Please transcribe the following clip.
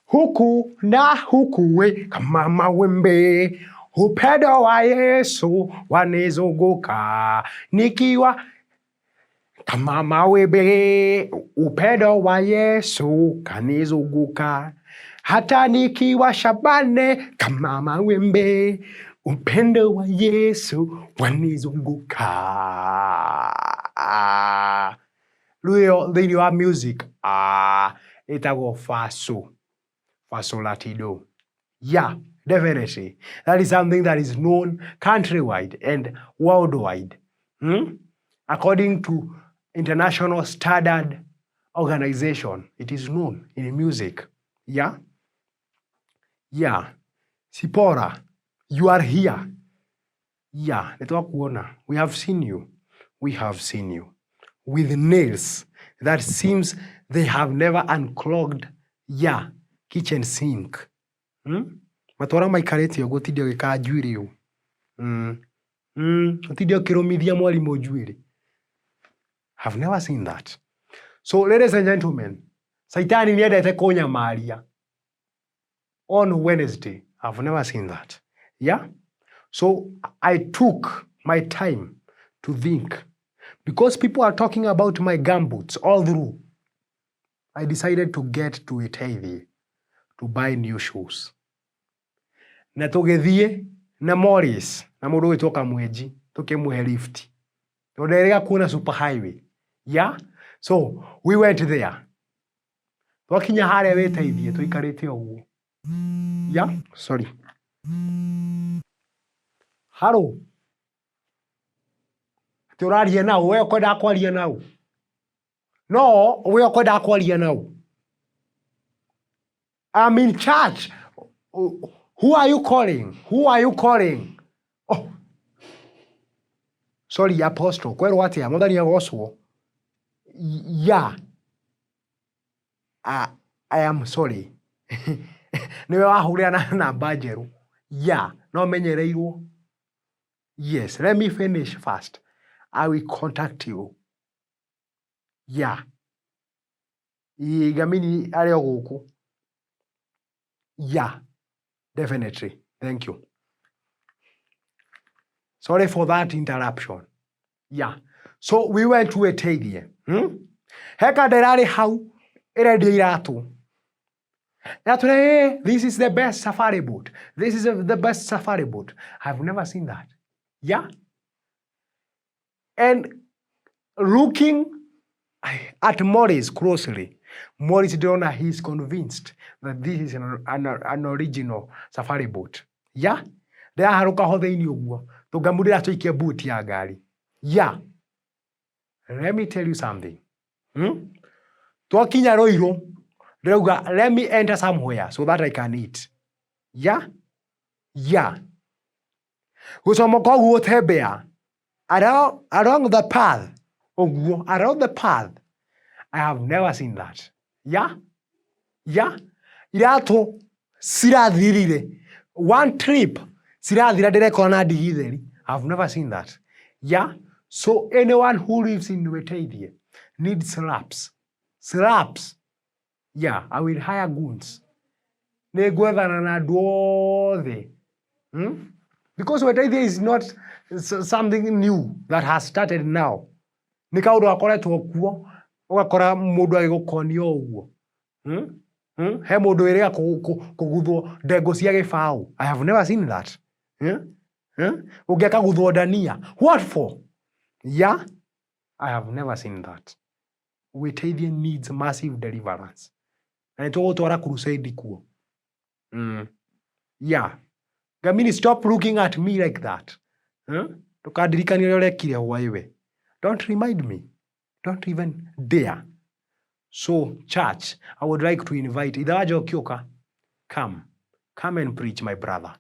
huku na huku we kama mawimbi, upendo wa Yesu wanizunguka, nikiwa kama mawimbi, upendo wa Yesu kanizunguka, hata nikiwa shambani kama mawimbi, upendo wa Yesu wanizunguka. Luyo thini wa music itagwo faso latido. Yeah, definitely. That is something that is known countrywide and worldwide. According to International Standard Organization, it is known in music. Yeah? Yeah. Sipora, you are here. Yeah, we have seen you. We have seen you. With nails that seems they have never unclogged, yeah, kitchen sink. Matwara maikarete gutidio gika njuiri yu. Gutidio kiromithia mwalimu njuiri. Have never seen that. So, ladies and gentlemen, Saitani niendete kunyamaria on Wednesday. I've never seen that. Yeah? So, I took my time to think. Because people are talking about my gumboots all through, I decided to get to Witeithie to buy new shoes. Na tugethie na Morris na mundu witoka mwenji tukimuhe lift. Tuderega kuona super highway. Yeah? So, we went there. Twakinya haria Witeithie tuikarite oguo. Yeah? Sorry. Hello. Turaria nao, we ukwenda kwaria nao. No, we ukwenda kwaria nao. I'm in church. Who are you calling? Who are you calling? Oh. Sorry, Apostle. Kwero atia, muthani agocwo. Yeah. I am sorry. Niwe wahurira na namba njeru. Yeah, no menyereirwo. Yes, let me finish first. I will contact you. Yeah. Igamini ari guku. Yeah. Definitely. Thank you. Sorry for that interruption. Yeah. So we went to Witeithie. Heka nderari hau irendia iratu. This is the best safari boat. This is the best safari boat. I've never seen that. Yeah. And looking at Morris closely, Morris Donner, he's convinced that this is an original safari boat. Yeah? Ndea haruka hotheini uguo. Tugamurira tuikie boot ya gari. Yeah. Let me tell you something. Twakinya Roiro, ndauga let me enter somewhere so that I can eat. Yeah? Yeah. Gucomoka uguo tembea. Along the path, around the path, I have never seen that. Yeah? Yeah? Iratu sirathirire. One trip, sirathira direko na digitheri. I've never seen that. Yeah? So anyone who lives in Witeithie needs slaps. Slaps. Yeah, I will hire goons. Negwethana na duothe. Because Witeithie is not something new that has started now. Ni kaundu akoretwo kuo, ugakora mundu agigukonio uguo. He mundu iriga kuguthwo ndengo cia gibau. I have never seen that. Ugeka guthwo ndania. What for? Yeah? I have never seen that. Witeithie needs massive deliverance. Na nitugutwara crusade kuo. Yeah. Gamini, stop looking at me like that. Tukadirikani uria urekire hwaiwe. Don't remind me. Don't even dare. So, church, I would like to invite Idhawajo Kyoka. Come and preach, my brother.